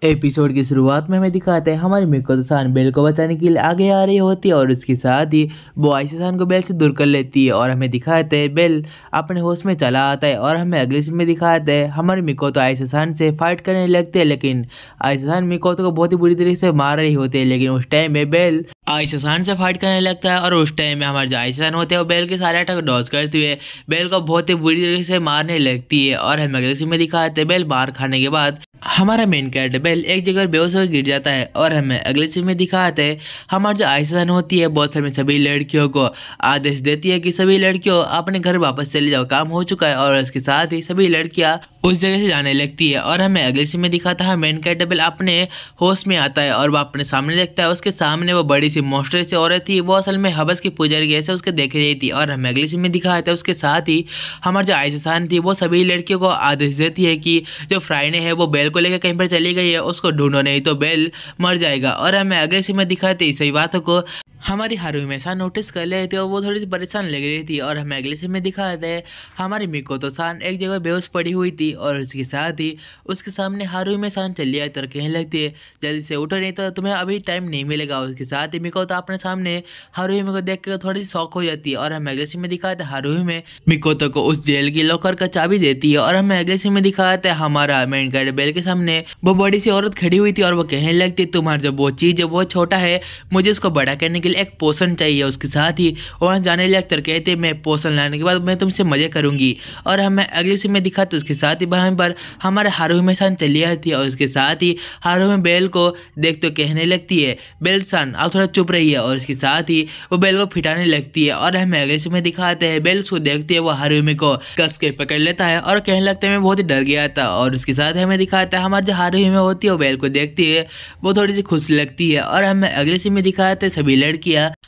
Episode की शुरुआत में हमें दिखाते हैं हमारी मिको सान बेल को बचाने के लिए आगे आ रही होती है और उसके साथ ही वो आयशा को बेल से दूर कर लेती है और हमें दिखाते हैं बेल अपने होश में चला आता है और हमें अगले सीन में दिखाते हैं हमारी मिको तो आयशा से फाइट करने लगते हैं, लेकिन आयशा मिको को बहुत ही बुरी तरीके से मार रही होती है। लेकिन उस टाइम में बेल आयशा से फाइट करने लगता है और उस टाइम में हमारे जो आयशा होते हैं वो बेल के सारे अटैक डॉज करते हुए बेल को बहुत ही बुरी तरीके से मारने लगती है। और हमें अगले सीन में दिखाते हैं बेल मार खाने के बाद हमारा मेन कैरेक्टर बेल एक जगह बेहोश होकर गिर जाता है और हमें अगले सीन में दिखाते हैं हमारी जो आयशा होती है बहुत सारे सभी लड़कियों को आदेश देती है कि सभी लड़कियों अपने घर वापस चले जाओ, काम हो चुका है। और इसके साथ ही सभी लड़कियां उस जगह से जाने लगती है और हमें अगले सीन में दिखाता है मेन कैरेक्टर बेल अपने होश में आता है और वो अपने सामने देखता है। उसके सामने वो बड़ी सी मोस्टर सी औरत थी, वो असल में हवस की पुजारी ऐसे उसके देख रही थी। और हमें अगले सीन में दिखाता है उसके साथ ही हमारी जो आयशा थी वो सभी लड़कियों को आदेश देती है कि जो फ्राइडे है वो बेल को लेकर कहीं पर चली गई है, उसको ढूंढो नहीं तो बेल मर जाएगा। और हमें अगले सीन में दिखाते इस बातों को हमारी हारू में सान नोटिस कर रहे थे और वो थोड़ी सी परेशान लग रही थी। और हमें अगले सीन में दिखाते हैं हमारी मिको तो सान एक जगह बेहोश पड़ी हुई थी और उसके साथ ही उसके सामने हारू में सान चली आई तो कहने लगती है जल्दी से उठो नहीं तो तुम्हें अभी टाइम नहीं मिलेगा। उसके साथ ही मिको तो अपने सामने हारू को देख कर थोड़ी सी शॉक हो जाती है। और हमें अगले सीन में दिखाते हैं हारू में मिकोतो को उस जेल की लॉकर का चाबी देती है। और हमें अगले सीन में दिखाते हैं हमारा मेन कैरेक्टर बेल के सामने वो बड़ी सी औरत खड़ी हुई थी और वो कहने लगती है तुम्हारा जो वो चीज़ है वो छोटा है, मुझे उसको बड़ा करने के लिए एक पोषण चाहिए। उसके साथ ही वहाँ जाने लगकर कहते मैं पोषण लाने के बाद मैं तुमसे मजे करूंगी। और हमें अगले सीन में दिखाते उसके साथ ही वहाँ पर हमारे हारू में सान चली आती है और उसके साथ ही हारू में बेल को देख तो कहने लगती है बेल सान आप थोड़ा चुप रही है। और इसके साथ ही वो बेल को फिटाने लगती है और हमें अगले सीन में दिखाते हैं बेल उसको देखती है वो हारू में को कस के पकड़ लेता है और कहने लगता है मैं बहुत ही डर गया था। और उसके साथ हमें दिखाता है हमारी जो हारू में होती है वो बेल को देखती है वो थोड़ी सी खुश लगती है। और हमें अगले सीन में दिखाते सभी लड़कियां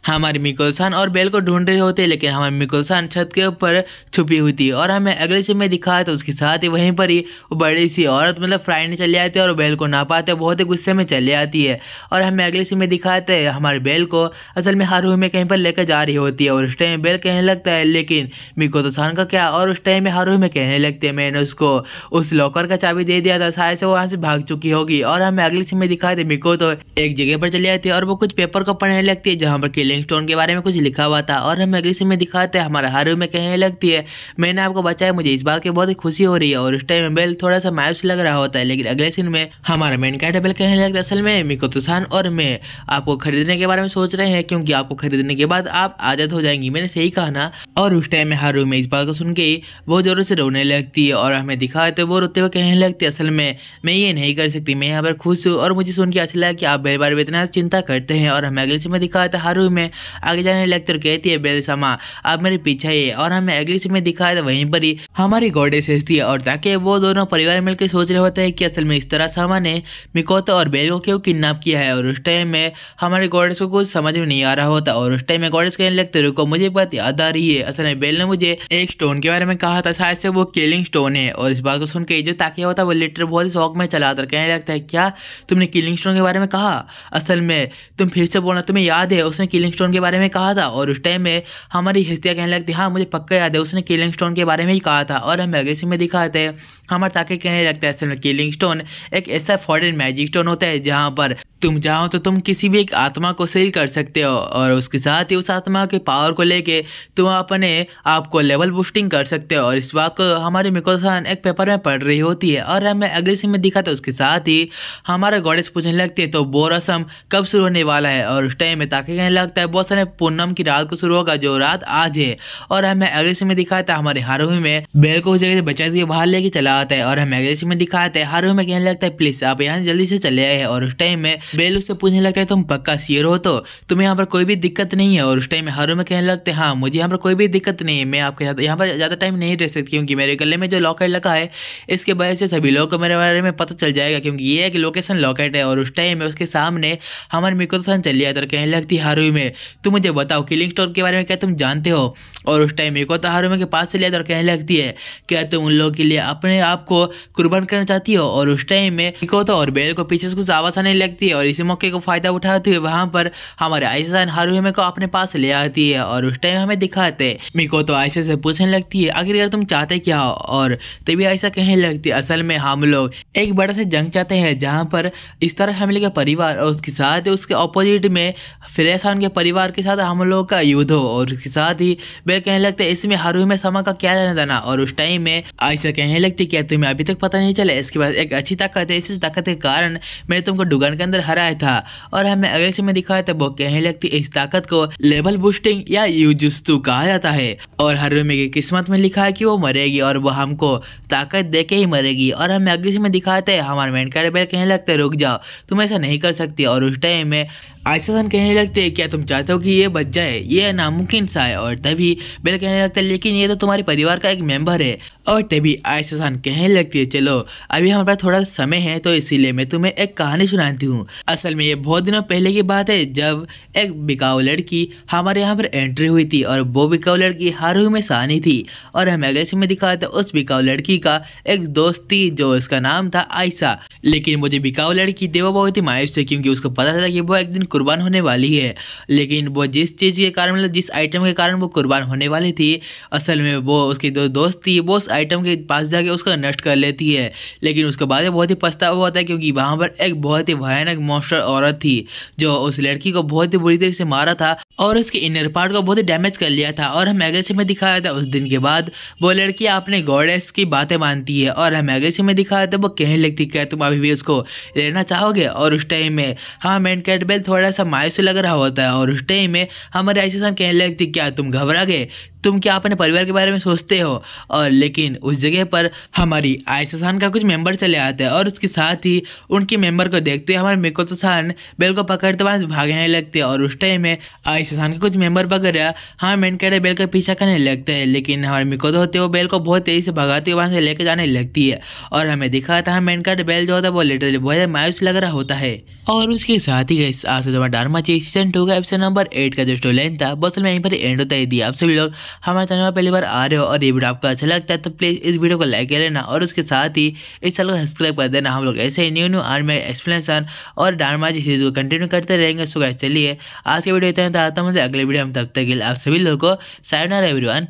हमारी मिको सान और बेल को ढूंढ रहे होते हैं, लेकिन हमारी मिको सान छत के ऊपर छुपी हुई थी। और हमें अगले सीन में दिखाया तो उसके साथ ही वहीं पर ही वो बड़ी सी औरत मतलब फ्राइडे चले आती है और बेल को ना पाते बहुत ही गुस्से में चले आती है। और हमें अगले सीन में दिखाते हैं हमारे बेल को असल में हारू में कहीं पर लेकर जा रही होती है और उस टाइम बेल कहने लगता है लेकिन मिको तो सान का क्या। और उस टाइम में हारू में कहने लगते हैं मैंने उसको उस लॉकर का चाबी दे दिया था, शायद से वो वहाँ से भाग चुकी होगी। और हमें अगले सीन में दिखाते मिको तो एक जगह पर चली आती है और वो कुछ पेपर को पढ़ने लगती है जहाँ पर किलिंग स्टोन के बारे में कुछ लिखा हुआ था। और हमें अगले सीन में दिखाते हैं हमारा हारू में कहने लगती है मैंने आपको बचाया, मुझे इस बात की बहुत ही खुशी हो रही है। और उस टाइम में बेल थोड़ा सा मायूस लग रहा होता है, लेकिन अगले सीन में हमारा मेन कैरेक्टर बेल कहने लगता है असल में मिको तो सान और मैं आपको खरीदने के बारे में सोच रहे हैं क्योंकि आपको खरीदने के बाद आप आजाद हो जाएंगी, मैंने सही कहा ना। और उस टाइम में हारू में इस बात को सुन के बहुत जोरों से रोने लगती है और हमें दिखाते वो रोते हुए कहने लगती है असल में मैं ये नहीं कर सकती, मैं यहाँ पर खुश हूँ। और मुझे सुन के अच्छा लगा कि आप मेरे बारे में इतना चिंता करते हैं। और हमें अगले सीन में दिखाते हारू में आगे जाने लगते और कहती है बेल समा आप मेरे पीछे ही। और हमें अगले सीन में दिखाया वहीं पर ही हमारी गॉडेस हंसती है और ताकि वो दोनों परिवार मिलकर सोच रहे होते हैं कि असल में इस तरह सामा ने मिकोतो और बेल को क्यों किडनैप किया है। और उस टाइम में हमारे गॉडेस को कुछ समझ में नहीं आ रहा होता और उस टाइम में गॉडेस कहने लगते रुको मुझे एक बात याद आ रही है, असल में बेल ने मुझे एक स्टोन के बारे में कहा था, शायद से वो किलिंग स्टोन है। और इस बात को सुन के जो ताकिया होता है वो लिटर बहुत ही शौक में चला आता कहने लगता है क्या तुमने किलिंग स्टोन के बारे में कहा, असल में तुम फिर से बोलना तुम्हें याद है उसने किलिंग स्टोन के बारे में कहा था। और उस टाइम में हमारी हस्तियाँ कहने लगती हाँ मुझे पक्का याद है उसने किलिंग स्टोन के बारे में ही कहा था। और हम अगले सीन में दिखाते हैं हमारे ताकि कहने लगता है असल में किलिंग स्टोन एक ऐसा फॉरेन मैजिक स्टोन होता है जहाँ पर तुम चाहो तो तुम किसी भी एक आत्मा को सील कर सकते हो और उसके साथ ही उस आत्मा के पावर को लेके तुम अपने आप को लेवल बूस्टिंग कर सकते हो। और इस बात को हमारी मिको सान एक पेपर में पढ़ रही होती है और हमें अगले सीन में दिखाते उसके साथ ही हमारा गॉडेस पूछने लगती है तो वो रस्म कब शुरू होने वाला है। और उस टाइम में ताकि कहने लगता है बहुत सारे पूनम की रात को शुरू होगा जो रात आज है। और हमें अगले सीन में दिखाता है हमारे हारू में बेल को उस जगह से बचा के बाहर लेके चला आता है। और हमें अगले सीन में दिखाते हैं हारू में कहने लगता है प्लीज आप यहाँ जल्दी से चले आए। और उस टाइम में बेल उससे पूछने लगता है तुम पक्का शेर हो तो तुम्हें यहाँ पर कोई भी दिक्कत नहीं है। और उस टाइम में हारू में कहने लगते हैं हाँ मुझे यहाँ पर कोई भी दिक्कत नहीं है, मैं आपके साथ यहाँ पर ज़्यादा टाइम नहीं रह सकती क्योंकि मेरे गले में जो लॉकेट लगा है इसके वजह से सभी लोगों को मेरे बारे में पता चल जाएगा क्योंकि ये एक लोकेशन लॉकेट है। और उस टाइम में उसके सामने हमारी मिको सान चली आती और कहने लगती हारू में तुम मुझे बताओ किलिंग स्टोन के बारे में क्या तुम जानते हो। और उस टाइम मिको तो हारू में के पास चली आती और कहने लगती है क्या तुम उन लोगों के लिए अपने आप को कुर्बान करना चाहती हो। और उस टाइम में मिको तो और बेल को पीछे से कुछ आवाज़ आने लगती है और इसी मौके को फायदा उठाते हुए वहाँ पर हमारे आयशा-सान हारुहिमे को अपने पास ले आती है और उस टाइम हमें दिखाते हैं मिको तो आयशा से पूछने लगती है आखिर यार तुम चाहते क्या हो, और तभी आयशा कहने लगती है असल में हम लोग एक बड़ा सा जंग चाहते हैं जहाँ पर इस तरह फैमिली का परिवार और उसके साथ उसके ऑपोजिट में फिरेसान के परिवार के साथ हम लोग का युद्ध हो। और उसके साथ ही बेल कहने लगते हैं इसमें हारुहिमे समा का क्या लेना देना, और उस टाइम में आयशा कहने लगती है क्या तुम्हें अभी तक पता नहीं चला, इसके बाद एक अच्छी ताकत है, इसी ताकत के कारण मैंने तुमको डुगान के अंदर हराया था। और हमें अगले सीन में दिखाया था वो कहने लगती इस ताकत को लेवल बूस्टिंग या यूजुत्सु कहा जाता है, और हारुहिमे की किस्मत में लिखा है कि वो मरेगी और वो हमको ताकत दे के ही मरेगी। और हमें अगले सीन में दिखाते हैं हमारे मेन कैरेक्टर बेल कहने लगते रुक जाओ तुम ऐसा नहीं कर सकती, और उस टाइम में आयशा-सान कहने लगते हैं क्या तुम चाहते हो कि ये बच जाए, ये नामुमकिन सा है। और तभी बेल कहने लगता है लेकिन ये तो तुम्हारे परिवार का एक मेंबर है। और तभी आयशा-सान कहने लगती है चलो अभी हमारे पास थोड़ा समय है तो इसीलिए मैं तुम्हें एक कहानी सुनाती हूँ। असल में ये बहुत दिनों पहले की बात है जब एक बिकाऊ लड़की हमारे यहाँ पर एंट्री हुई थी, और वो बिकाऊ लड़की हारुहिमे सानी थी। और हमें अगले सीन में दिखाया था उस बिकाऊ लड़की का एक दोस्त थी जो उसका नाम था आयशा। लेकिन वो जो बिकाऊ लड़की थी वो बहुत ही मायूस थी क्योंकि उसको पता था कि वो एक दिन कुर्बान होने वाली है। लेकिन वो जिस चीज़ के कारण मतलब जिस आइटम के कारण वो कुर्बान होने वाली थी असल में वो उसकी जो दोस्त थी वो उस आइटम के पास जाके उसको नष्ट कर लेती है। लेकिन उसके बाद में बहुत ही पछतावा होता है क्योंकि वहाँ पर एक बहुत ही भयानक मॉन्स्टर औरत थी जो उस लड़की को बहुत ही बुरी तरीके से मारा था और उसके इनर पार्ट को बहुत ही डैमेज कर लिया था। और हमें अगले सीन में दिखाया था उस दिन के बाद वो लड़की अपने गॉडेस की बातें मानती है, और हमें अगले सीन में दिखाया था वो कहने लगती क्या तुम अभी भी उसको लेना चाहोगे। और उस टाइम में हाँ मेन कैरेक्टर बेल थोड़ा सा मायूस लग रहा होता है, और उस टाइम में हमारे आयशा-सान कहने लगती क्या तुम घबरा गए, तुम क्या अपने परिवार के बारे में सोचते हो। और लेकिन उस जगह पर हमारी आयशा-सान का कुछ मेंबर चले आते हैं और उसके साथ ही उनके मेंबर को देखते हुए हमारे मिकोतो-सान बेल को पकड़ते वहाँ से भागने लगते हैं। और उस टाइम में आयशा-सान के कुछ मेंबर वगैरह हाँ मेन कैरेक्टर बेल का पीछा करने लगते हैं, लेकिन हमारे मिकोतो होते वो बेल को बहुत तेजी से भगाते हुए वहाँ से लेके जाने लगती है। और हमें दिखा था मेन कैरेक्टर बेल जो होता है वो लिटरली बहुत मायूस लग रहा होता है। और उसके साथ ही आज जो डार्माची सीजन 2 का एपिसोड नंबर 8 का जो स्टोरी लाइन था वो असल में यहीं पर एंड होता ही दिया। आप सभी लोग हमारे चैनल में पहली बार आ रहे हो और ये वीडियो आपको अच्छा लगता है तो प्लीज़ इस वीडियो को लाइक कर लेना और उसके साथ ही इस चैनल को सब्सक्राइब कर देना। हम लोग ऐसे ही न्यू आर्मी एक्सप्लेनेशन और डार्माची सीरीज को कंटिन्यू करते रहेंगे। सो गाइस चलिए आज के वीडियो इतना था, आता हूँ अगले वीडियो में, तब तक के लिए आप सभी लोगों को सायोनारा एवरीवन।